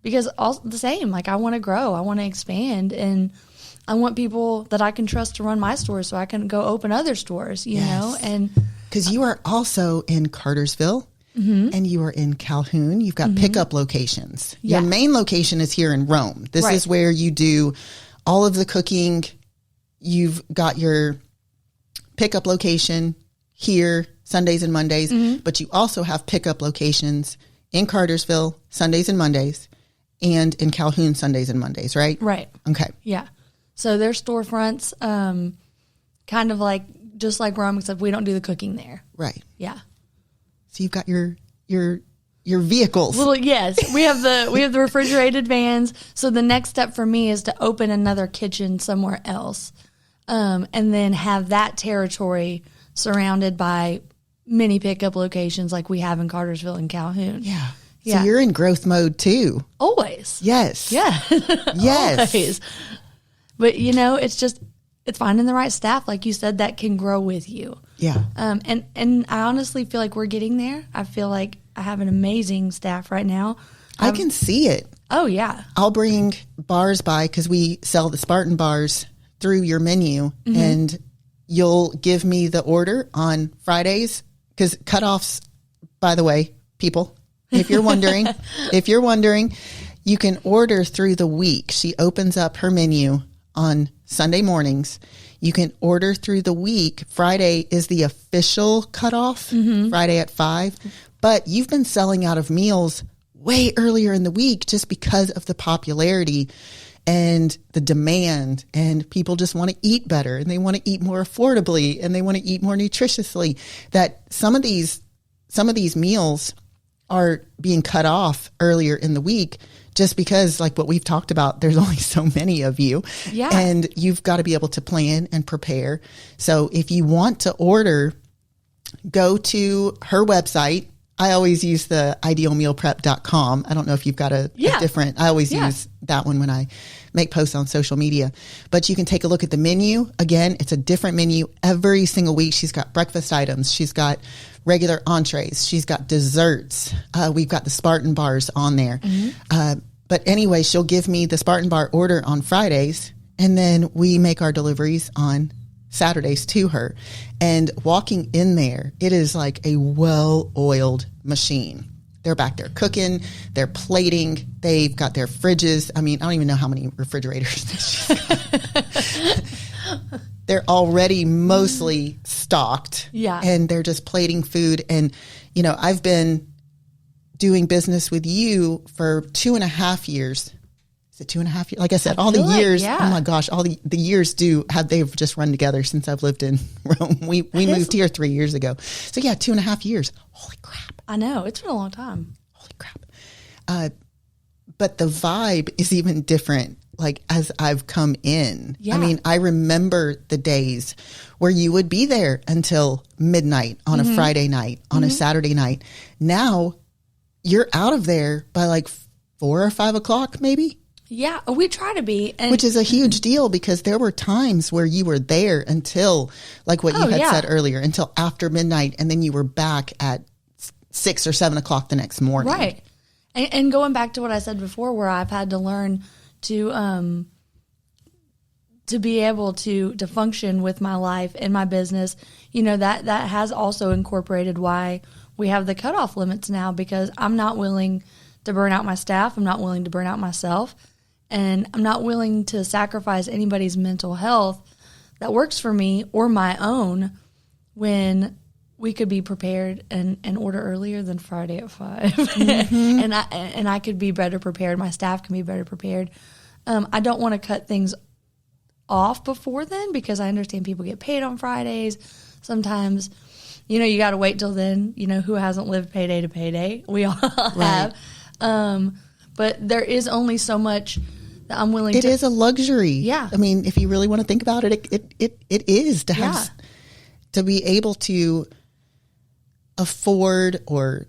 because all the same, like I want to grow, I want to expand, and I want people that I can trust to run my store so I can go open other stores, you know? And because you are also in Cartersville and you are in Calhoun, you've got pickup locations. Your main location is here in Rome. This is where you do all of the cooking. You've got your pickup location here Sundays and Mondays, but you also have pickup locations in Cartersville Sundays and Mondays and in Calhoun Sundays and Mondays, right? Right. Okay. Yeah. So their storefronts, kind of like, just like Rome, except we don't do the cooking there. Right. Yeah. So you've got your vehicles. Well, yes, we have the refrigerated vans. So the next step for me is to open another kitchen somewhere else, and then have that territory surrounded by many pickup locations like we have in Cartersville and Calhoun. Yeah. So you're in growth mode too. Always. Yes. Yeah. Yes. Always. But you know, it's it's finding the right staff, like you said, that can grow with you. Yeah. And I honestly feel like we're getting there. I feel like I have an amazing staff right now. I can see it. Oh, yeah. I'll bring bars by because we sell the Spartan bars through your menu, and you'll give me the order on Fridays, because cutoffs, by the way, people, if you're wondering, you can order through the week. She opens up her menu on Sunday mornings. You can order through the week. Friday is the official cutoff, Friday at 5. But you've been selling out of meals way earlier in the week just because of the popularity and the demand, and people just want to eat better, and they want to eat more affordably, and they want to eat more nutritiously. That some of these meals are being cut off earlier in the week just because, like what we've talked about, there's only so many of you. Yeah. And you've got to be able to plan and prepare. So if you want to order, go to her website. I always use the idealmealprep.com. I don't know if you've got a different, I always use that one when I make posts on social media, but you can take a look at the menu. Again, it's a different menu every single week. She's got breakfast items. She's got regular entrees. She's got desserts. We've got the Spartan bars on there. But anyway, she'll give me the Spartan bar order on Fridays, and then we make our deliveries on Saturdays to her. And walking in there, it is like a well-oiled machine. They're back there cooking, they're plating, they've got their fridges. I mean, I don't even know how many refrigerators she's got. They're already mostly stocked. Yeah. And they're just plating food. And, you know, I've been doing business with you for 2.5 years. Is it 2.5 years? Like I said, all the years, oh my gosh, all the years they've just run together since I've lived in Rome. We moved here 3 years ago. So yeah, 2.5 years. Holy crap. I know. It's been a long time. Holy crap. But the vibe is even different, like as I've come in. Yeah. I mean, I remember the days where you would be there until midnight on a Friday night, on a Saturday night. Now you're out of there by like 4 or 5 o'clock maybe. Yeah, we try to be. And which is a huge deal, because there were times where you were there until, like what you had said earlier, until after midnight, and then you were back at 6 or 7 o'clock the next morning. Right. And going back to what I said before, where I've had to learn to be able to function with my life and my business, you know, that has also incorporated why we have the cutoff limits now, because I'm not willing to burn out my staff. I'm not willing to burn out myself. And I'm not willing to sacrifice anybody's mental health that works for me or my own when we could be prepared and order earlier than Friday at 5. and I could be better prepared. My staff can be better prepared. I don't want to cut things off before then, because I understand people get paid on Fridays. Sometimes, you know, you got to wait till then. You know, who hasn't lived payday to payday? We all have. But there is only so much that I'm willing to. It is a luxury. Yeah. I mean, if you really want to think about it, it is to have, to be able to afford, or,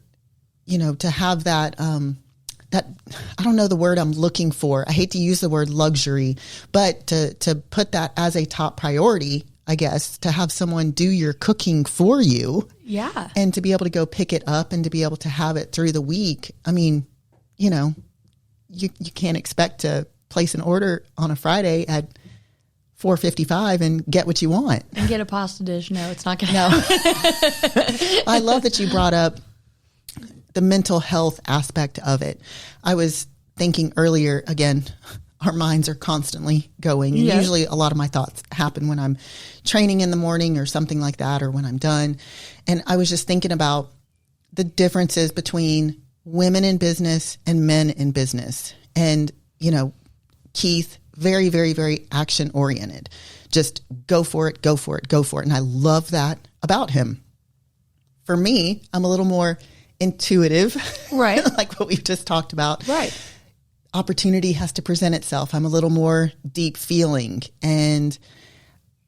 you know, to have that, that, I don't know the word I'm looking for. I hate to use the word luxury, but to put that as a top priority, I guess, to have someone do your cooking for you. Yeah. And to be able to go pick it up and to be able to have it through the week. I mean, you know, you can't expect to place an order on a Friday at 4:55 and get what you want. And get a pasta dish. No, it's not going to happen. I love that you brought up the mental health aspect of it. I was thinking earlier, again, our minds are constantly going. And usually a lot of my thoughts happen when I'm training in the morning or something like that, or when I'm done. And I was just thinking about the differences between women in business and men in business. And, you know, Keith, very, very, very action oriented. Just go for it, go for it, go for it. And I love that about him. For me, I'm a little more intuitive. Right. Like what we've just talked about. Right. Opportunity has to present itself. I'm a little more deep feeling. And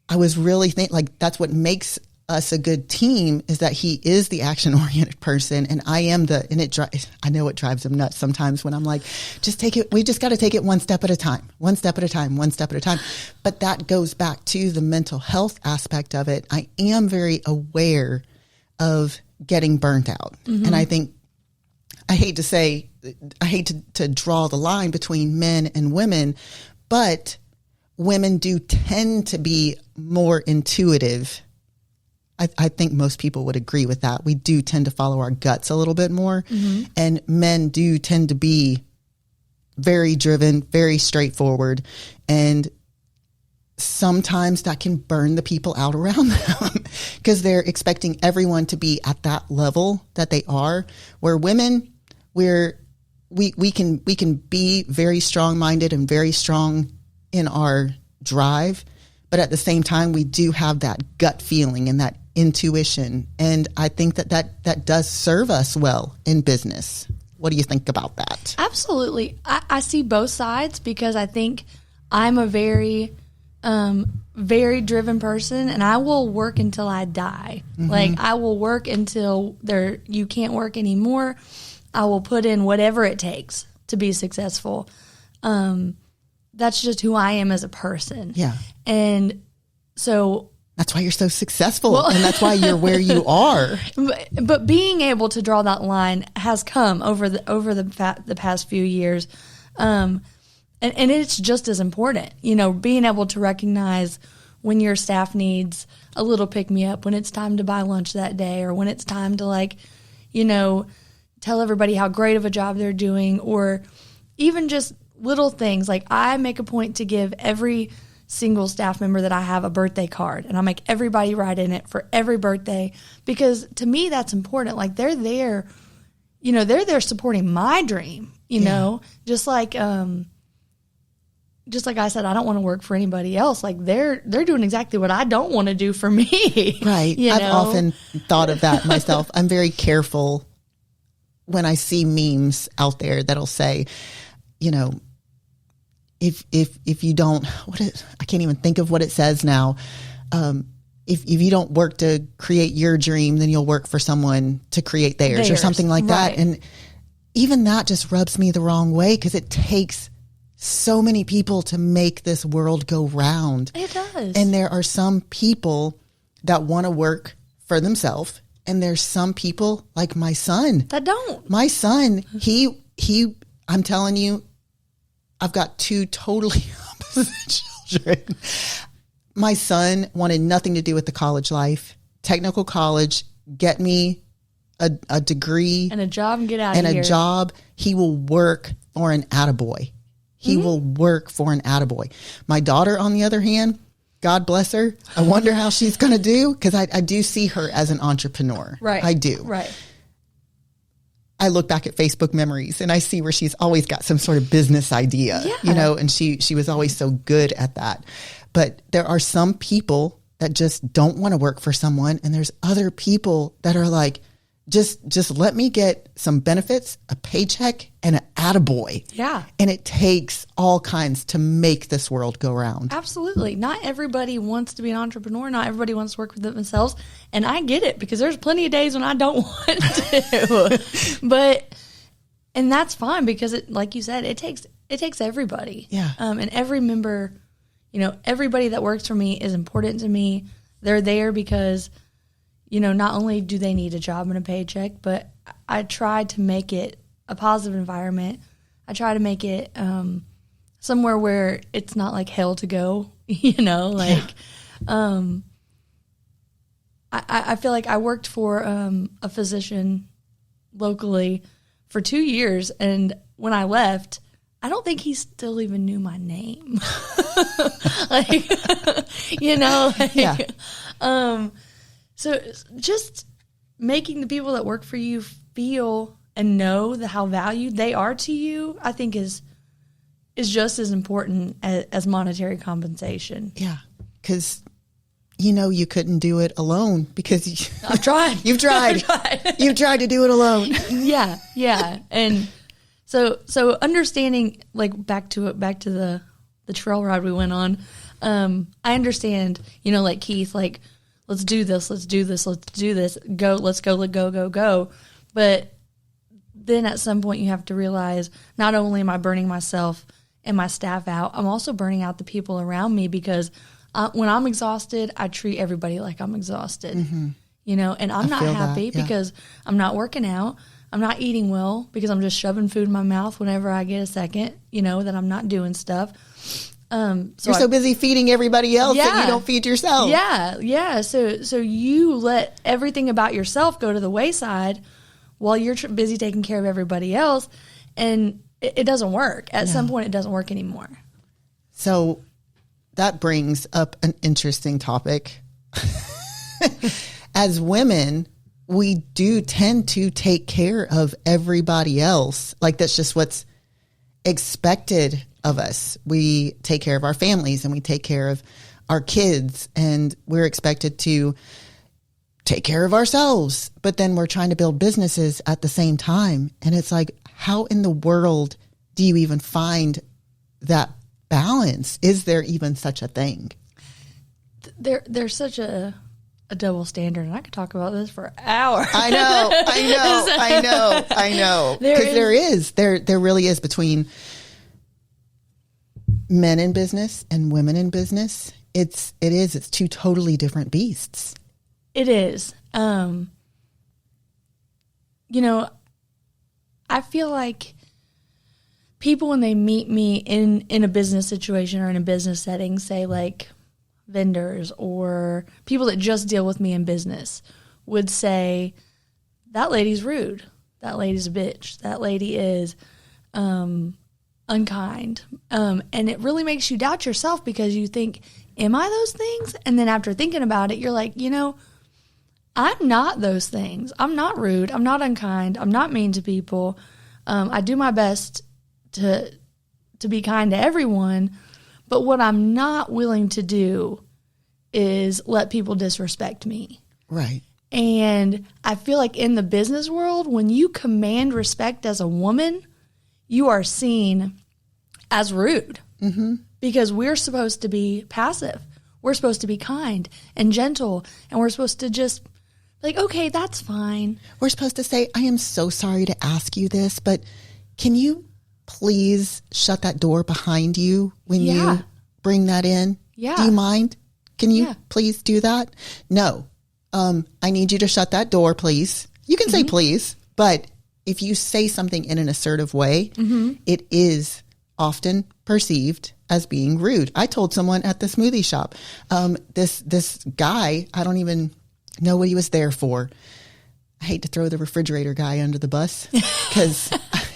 I was really thinking, like, that's what makes us a good team is that he is the action oriented person and I am I know it drives him nuts sometimes when I'm like, we just got to take it one step at a time. But that goes back to the mental health aspect of it. I am very aware of getting burnt out. Mm-hmm. And I think, I hate to draw the line between men and women, but women do tend to be more intuitive. I think most people would agree with that. We do tend to follow our guts a little bit more. Mm-hmm. And men do tend to be very driven, very straightforward. And sometimes that can burn the people out around them because they're expecting everyone to be at that level that they are. Where women, we can be very strong-minded and very strong in our drive. But at the same time, we do have that gut feeling and that intuition. And I think that does serve us well in business. What do you think about that? Absolutely. I see both sides because I think I'm a very, very driven person and I will work until I die. Mm-hmm. Like I will work until you can't work anymore. I will put in whatever it takes to be successful. That's just who I am as a person. Yeah. And so that's why you're so successful and that's why you're where you are. But being able to draw that line has come over the past few years. And it's just as important, being able to recognize when your staff needs a little pick me up, when it's time to buy lunch that day, or when it's time to tell everybody how great of a job they're doing, or even just little things. Like I make a point to give every single staff member that I have a birthday card, and I make everybody write in it for every birthday, because to me that's important. Like they're there, they're there supporting my dream, just like I said, I don't want to work for anybody else. Like they're doing exactly what I don't want to do for me. Right. I've often thought of that myself. I'm very careful when I see memes out there that'll say, if you don't, I can't even think of what it says now. If you don't work to create your dream, then you'll work for someone to create theirs or something like that. And even that just rubs me the wrong way because it takes so many people to make this world go round. It does. And there are some people that want to work for themselves. And there's some people like my son that don't. My son, I'm telling you, I've got two totally opposite children. My son wanted nothing to do with the college life, technical college, get me a degree. And a job and get out of here. And a job. He will work for an attaboy. He will work for an attaboy. My daughter, on the other hand, God bless her. I wonder how she's going to do because I do see her as an entrepreneur. Right. I do. Right. I look back at Facebook memories and I see where she's always got some sort of business idea, and she was always so good at that. But there are some people that just don't want to work for someone. And there's other people that are like, just let me get some benefits, a paycheck, and an attaboy. Yeah. And it takes all kinds to make this world go round. Absolutely. Not everybody wants to be an entrepreneur. Not everybody wants to work for themselves. And I get it because there's plenty of days when I don't want to. And that's fine because it, like you said, it takes everybody. Yeah. And every member, everybody that works for me is important to me. They're there because not only do they need a job and a paycheck, but I try to make it a positive environment. I try to make it somewhere where it's not like hell to go, I feel like I worked for a physician locally for 2 years, and when I left, I don't think he still even knew my name. So just making the people that work for you feel and know how valued they are to you, I think is just as important as monetary compensation. Yeah, because you couldn't do it alone because I've tried. You've tried. You've tried to do it alone. Yeah, and so understanding, like back to the trail ride we went on. I understand, like Keith, like let's do this, let's do this, let's do this, go, let's go, go. But then at some point you have to realize not only am I burning myself and my staff out, I'm also burning out the people around me, because when I'm exhausted, I treat everybody like I'm exhausted, you know, and I'm not happy because I'm not working out. I'm not eating well because I'm just shoving food in my mouth whenever I get a second, you know, that I'm not doing stuff. You're so busy feeding everybody else that you don't feed yourself. Yeah. So you let everything about yourself go to the wayside while you're busy taking care of everybody else, and it doesn't work. At some point, it doesn't work anymore. So that brings up an interesting topic. As women, we do tend to take care of everybody else. Like, that's just what's expected of us. We take care of our families and we take care of our kids, and we're expected to take care of ourselves. But then we're trying to build businesses at the same time. And it's like, how in the world do you even find that balance? Is there even such a thing? There's such a double standard, and I could talk about this for hours. I know. Because there really is, between men in business and women in business. It's two totally different beasts. It is. You know, I feel like people, when they meet me in a business situation or in a business setting, say like vendors or people that just deal with me in business, would say, that lady's rude. That lady's a bitch. That lady is unkind. And it really makes you doubt yourself, because you think, am I those things? And then after thinking about it, you're like, you know, I'm not those things. I'm not rude. I'm not unkind. I'm not mean to people. I do my best to be kind to everyone. But what I'm not willing to do is let people disrespect me. Right. And I feel like in the business world, when you command respect as a woman, you are seen as rude. Mm-hmm. Because we're supposed to be passive. We're supposed to be kind and gentle. And we're supposed to just, like, okay, that's fine. We're supposed to say, I am so sorry to ask you this, but can you please shut that door behind you when you bring that in? Yeah. Do you mind? Can you please do that? No. I need you to shut that door, please. You can say please, but if you say something in an assertive way, it is often perceived as being rude. I told someone at the smoothie shop, this guy, I don't even know what he was there for. I hate to throw the refrigerator guy under the bus because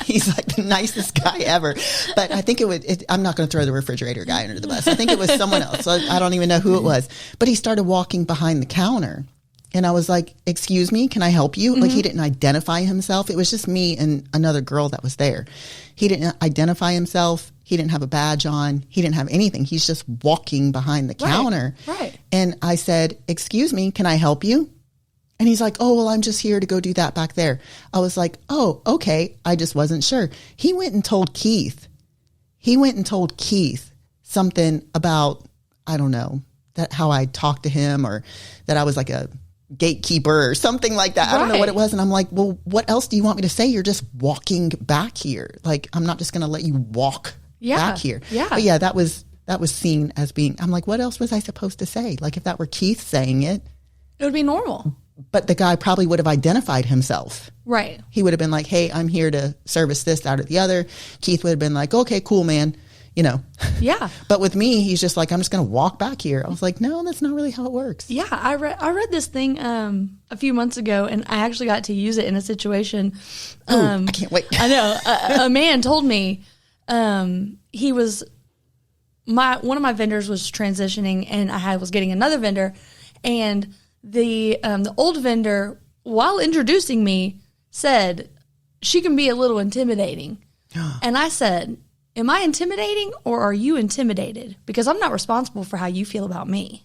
he's like the nicest guy ever. But I think I'm not going to throw the refrigerator guy under the bus. I think it was someone else. So I don't even know who it was. But he started walking behind the counter. And I was like, excuse me, can I help you? Like, he didn't identify himself. It was just me and another girl that was there. He didn't identify himself. He didn't have a badge on. He didn't have anything. He's just walking behind the counter. Right. And I said, excuse me, can I help you? And he's like, oh, well, I'm just here to go do that back there. I was like, oh, okay. I just wasn't sure. He went and told Keith. Something about, I don't know, that how I talked to him, or that I was like a gatekeeper or something like that. I don't know what it was. And I'm like, well, what else do you want me to say? You're just walking back here. Like, I'm not just going to let you walk back here. Yeah. But yeah, that was seen as being, I'm like, what else was I supposed to say? Like, if that were Keith saying it, it would be normal. But the guy probably would have identified himself. Right. He would have been like, hey, I'm here to service this, that, or the other. Keith would have been like, okay, cool, man. You know. Yeah. But with me, he's just like, I'm just going to walk back here. I was like, no, that's not really how it works. Yeah. I read this thing a few months ago, and I actually got to use it in a situation. I can't wait. I know. A man told me he was, one of my vendors was transitioning, and I was getting another vendor, and the old vendor, while introducing me, said, she can be a little intimidating. And I said, am I intimidating, or are you intimidated? Because I'm not responsible for how you feel about me.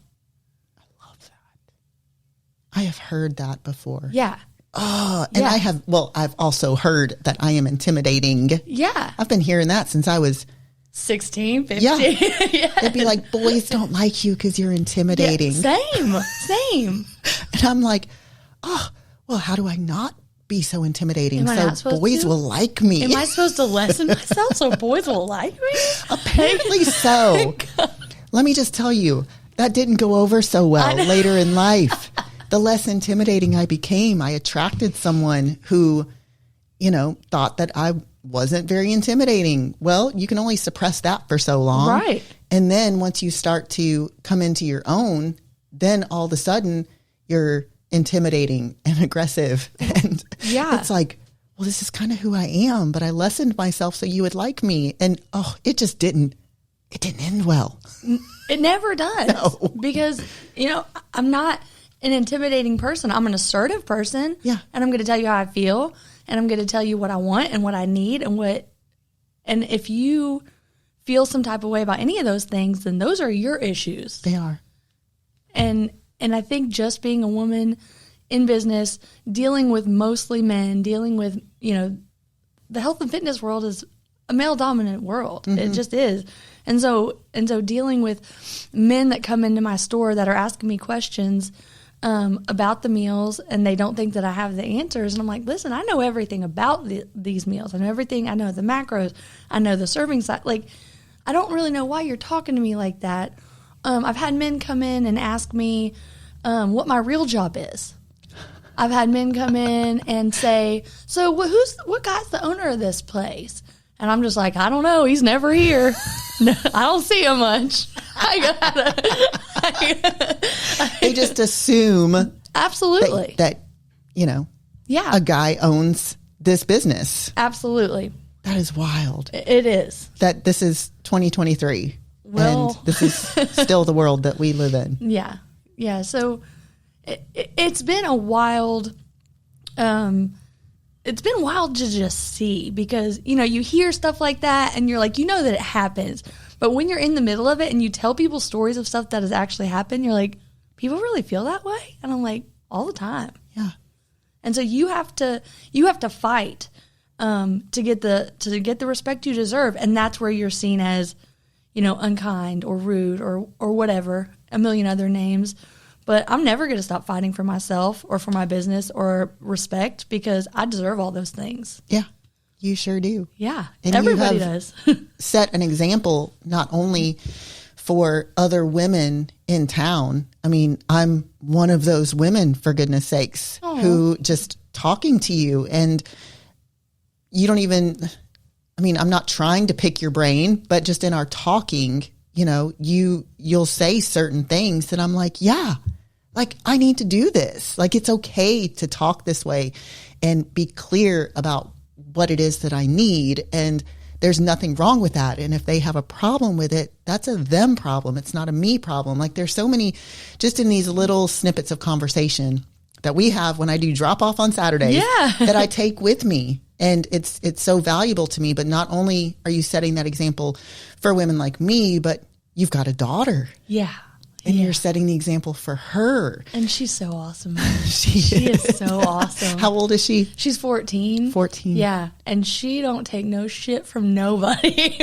I love that. I have heard that before. Yeah. Oh, and I've also heard that I am intimidating. Yeah. I've been hearing that since I was 16, 15. Yeah. Yeah. They'd be like, boys don't like you because you're intimidating. Yeah, same. And I'm like, oh, well, how do I not be so intimidating Am I not so supposed boys to? will like me? Am I supposed to lessen myself so boys will like me? Apparently so. Let me just tell you, that didn't go over so well later in life. The less intimidating I became, I attracted someone who, thought that I wasn't very intimidating. Well, you can only suppress that for so long. Right. And then once you start to come into your own, then all of a sudden you're intimidating and aggressive. And it's like, well, this is kind of who I am, but I lessened myself so you would like me. And it didn't end well. It never does. No. Because, I'm not an intimidating person. I'm an assertive person. Yeah. And I'm going to tell you how I feel. And I'm going to tell you what I want and what I need and if you feel some type of way about any of those things, then those are your issues. They are. And I think just being a woman in business, dealing with mostly men, dealing with, the health and fitness world is a male dominant world. Mm-hmm. It just is. And so dealing with men that come into my store that are asking me questions about the meals, and they don't think that I have the answers. And I'm like, listen, I know everything about these meals. I know everything. I know the macros. I know the serving size. Like, I don't really know why you're talking to me like that. I've had men come in and ask me what my real job is. I've had men come in and say, so what guy's the owner of this place? And I'm just like, I don't know. He's never here. No, I don't see him much. They just assume absolutely that a guy owns this business. Absolutely. That is wild. It is. That this is 2023. Well, and this is still the world that we live in. Yeah. Yeah. So it's been a wild, it's been wild to just see because, you hear stuff like that and you're like, that it happens. But when you're in the middle of it and you tell people stories of stuff that has actually happened, you're like, people really feel that way? And I'm like, all the time. Yeah. And so you have to fight to get the respect you deserve. And that's where you're seen as, unkind or rude or whatever, a million other names. But I'm never going to stop fighting for myself or for my business or respect because I deserve all those things. Yeah, you sure do. Yeah, and everybody does. Set an example not only for other women in town. I mean, I'm one of those women, for goodness sakes, who just talking to you and you don't even, I'm not trying to pick your brain, but just in our talking, you'll say certain things that I'm like, yeah, like I need to do this. Like it's okay to talk this way and be clear about what it is that I need. And there's nothing wrong with that. And if they have a problem with it, that's a them problem. It's not a me problem. Like there's so many just in these little snippets of conversation that we have when I do drop off on Saturdays that I take with me. And it's so valuable to me. But not only are you setting that example for women like me, but you've got a daughter. Yeah. And you're setting the example for her. And she's so awesome. She is so awesome. How old is she? She's 14. 14. Yeah. And she don't take no shit from nobody.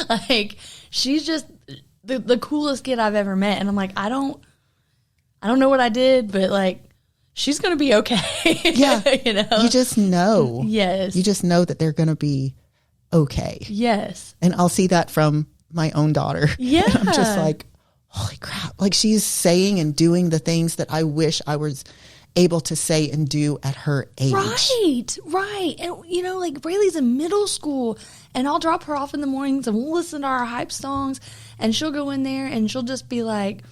Like, she's just the coolest kid I've ever met. And I'm like, I don't know what I did, but like, she's going to be okay. Yeah. You just know. Yes. You just know that they're going to be okay. Yes. And I'll see that from my own daughter. Yeah. And I'm just like, holy crap. Like she's saying and doing the things that I wish I was able to say and do at her age. Right. And, like Braylee's in middle school and I'll drop her off in the mornings and we'll listen to our hype songs and she'll go in there and she'll just be like,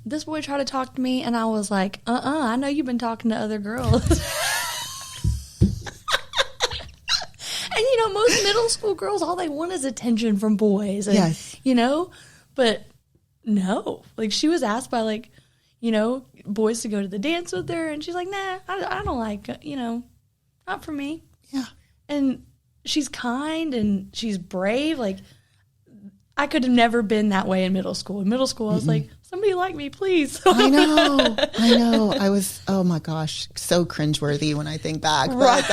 this boy tried to talk to me, and I was like, I know you've been talking to other girls. And, most middle school girls, all they want is attention from boys. And, yes. But no. Like, she was asked by, like, boys to go to the dance with her, and she's like, nah, I don't like, not for me. Yeah. And she's kind, and she's brave. Like, I could have never been that way in middle school. In middle school, I was like, somebody like me, please. I know. I was, oh my gosh, so cringeworthy when I think back. But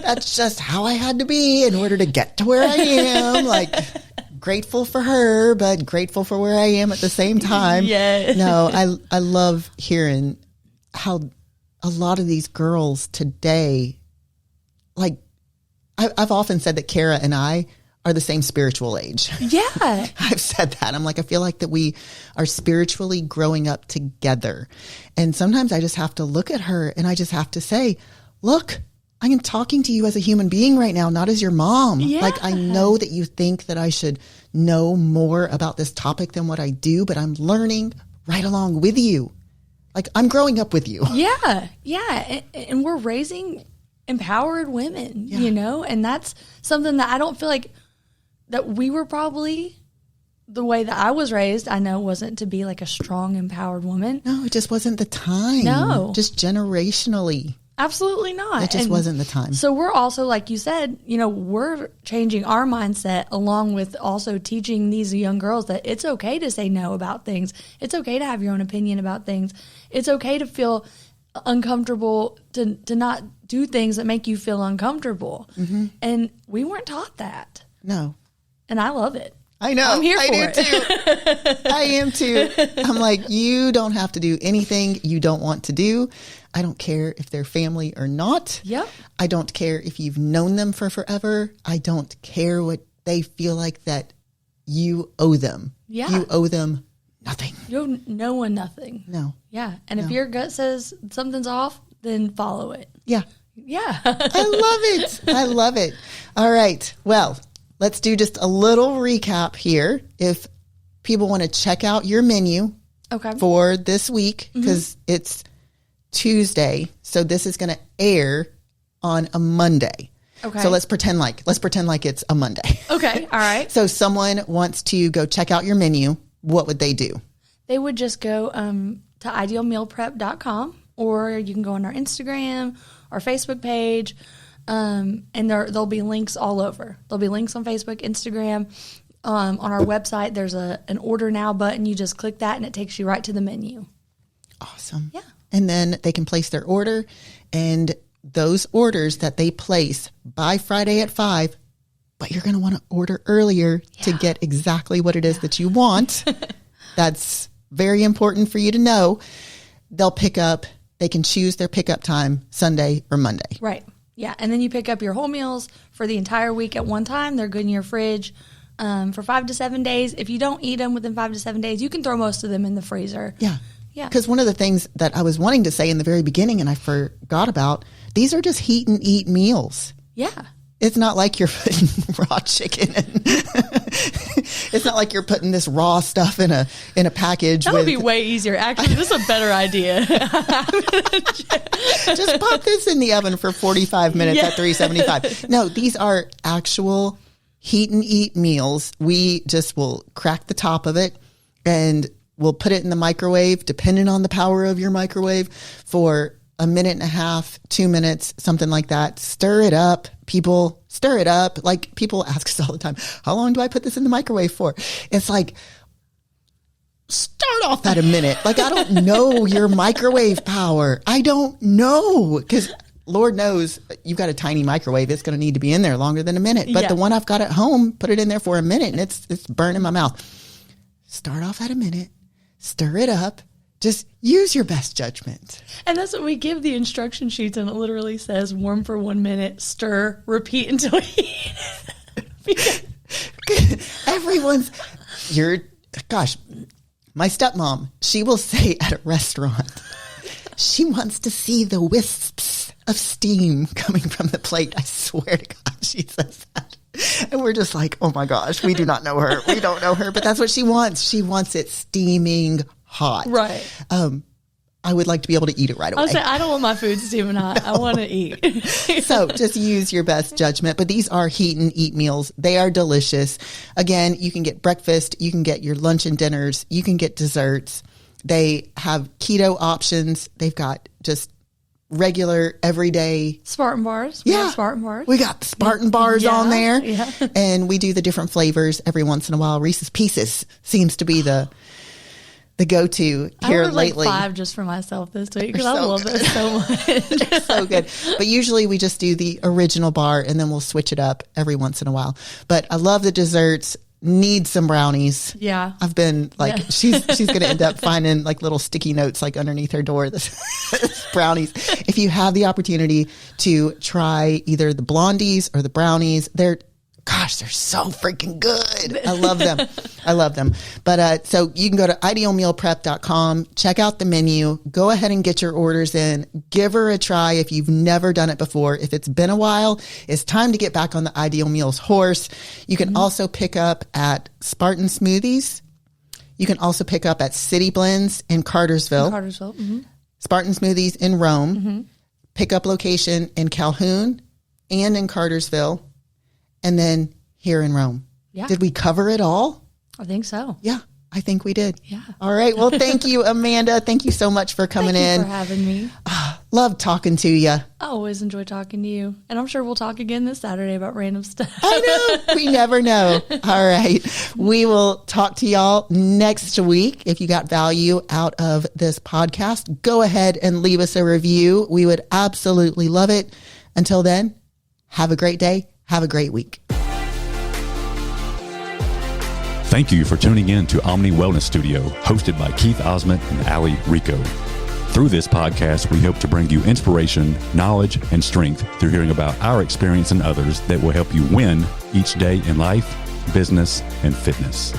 that's just how I had to be in order to get to where I am. Like, grateful for her, but grateful for where I am at the same time. Yeah. No, I love hearing how a lot of these girls today, like I've often said that Kara and I are the same spiritual age. Yeah. I've said that. I'm like, I feel like that we are spiritually growing up together. And sometimes I just have to look at her and I just have to say, look, I am talking to you as a human being right now, not as your mom. Yeah. Like, I know that you think that I should know more about this topic than what I do, but I'm learning right along with you. Like, I'm growing up with you. Yeah. Yeah. And we're raising empowered women, Yeah. you know, and that's something that I don't feel like that we were probably the way that I was raised. I know wasn't to be like a strong, empowered woman. No, it just wasn't the time. No. Just generationally. Absolutely not. It just wasn't the time. So we're also, like you said, you know, we're changing our mindset along with also teaching these young girls that it's okay to say no about things. It's okay to have your own opinion about things. It's okay to feel uncomfortable, to not do things that make you feel uncomfortable. Mm-hmm. And we weren't taught that. No. And I love it. I know. I'm here for I do it. too. I am too. I'm like, you don't have to do anything you don't want to do. I don't care if they're family or not. Yep. I don't care if you've known them for forever. I don't care what they feel like that you owe them. Yeah. You owe them nothing. You owe no one nothing. No. Yeah. And if your gut says something's off, then follow it. Yeah. Yeah. I love it. I love it. All right. Well, let's do just a little recap here. If people want to check out your menu Okay. for this week, because it's Tuesday, so this is going to air on a Monday. Okay. So let's pretend like it's a Monday. Okay. All right. So someone wants to go check out your menu. What would they do? They would just go to idealmealprep.com, or you can go on our Instagram or Facebook page, and there'll be links all over. There'll be links on Facebook, Instagram. On our website, there's an order now button. You just click that and it takes you right to the menu. Awesome. Yeah. And then they can place their order, and those orders that they place by Friday at 5, but you're going to want to order earlier to get exactly what it is that you want. That's very important for you to know. They'll pick up, they can choose their pickup time Sunday or Monday. Right. Yeah. And then you pick up your whole meals for the entire week at one time. They're good in your fridge for 5 to 7 days. If you don't eat them within 5 to 7 days, you can throw most of them in the freezer. Yeah. Yeah. Because one of the things that I was wanting to say in the very beginning and I forgot about, these are just heat and eat meals. Yeah. It's not like you're putting raw chicken in. It's not like you're putting this raw stuff in a package. That would be way easier. Actually, this is a better idea. Just pop this in the oven for 45 minutes at 375. No, these are actual heat and eat meals. We just will crack the top of it and we'll put it in the microwave, depending on the power of your microwave, for a minute and a half, 2 minutes, something like that. Stir it up. People stir it up. Like, people ask us all the time, how long do I put this in the microwave for? It's like, start off at a minute. Like, I don't know your microwave power. I don't know. Because Lord knows you've got a tiny microwave. It's going to need to be in there longer than a minute. But the one I've got at home, put it in there for a minute and it's burning my mouth. Start off at a minute. Stir it up. Just use your best judgment. And that's what we give the instruction sheets, and it literally says warm for 1 minute, stir, repeat until heat. Gosh, my stepmom, she will say at a restaurant, she wants to see the wisps of steam coming from the plate. I swear to God, she says that. And we're just like, oh my gosh, we do not know her. We don't know her, but that's what she wants. She wants it steaming hot. Right. I would like to be able to eat it right away. I'll say, I don't want my food steaming hot. No. I want to eat. So just use your best judgment. But these are heat and eat meals. They are delicious. Again, you can get breakfast. You can get your lunch and dinners. You can get desserts. They have keto options. They've got just regular, everyday Spartan bars. We have Spartan bars. We got the Spartan bars on there. Yeah. And we do the different flavors every once in a while. Reese's Pieces seems to be the go-to here I lately. Like 5 just for myself this week because I so love it so much. They're so good. But usually we just do the original bar and then we'll switch it up every once in a while. But I love the desserts. need some brownies. Yeah. I've been like, she's going to end up finding like little sticky notes like underneath her door. This brownies. If you have the opportunity to try either the blondies or the brownies, they're so freaking good. I love them. I love them. But so you can go to idealmealprep.com, check out the menu, go ahead and get your orders in, give her a try if you've never done it before. If it's been a while, it's time to get back on the Ideal Meals horse. You can also pick up at Spartan Smoothies. You can also pick up at City Blends in Cartersville. Spartan Smoothies in Rome. Pickup location in Calhoun and in Cartersville. And then here in Rome. Yeah. Did we cover it all? I think so. Yeah, I think we did. Yeah. All right. Well, thank you, Amanda. Thank you so much for coming in. Thank you for having me. Love talking to you. I always enjoy talking to you. And I'm sure we'll talk again this Saturday about random stuff. I know. We never know. All right. We will talk to y'all next week. If you got value out of this podcast, go ahead and leave us a review. We would absolutely love it. Until then, have a great day. Have a great week. Thank you for tuning in to Omni Wellness Studio, hosted by Keith Osment and Ali Rico. Through this podcast, we hope to bring you inspiration, knowledge, and strength through hearing about our experience and others that will help you win each day in life, business, and fitness.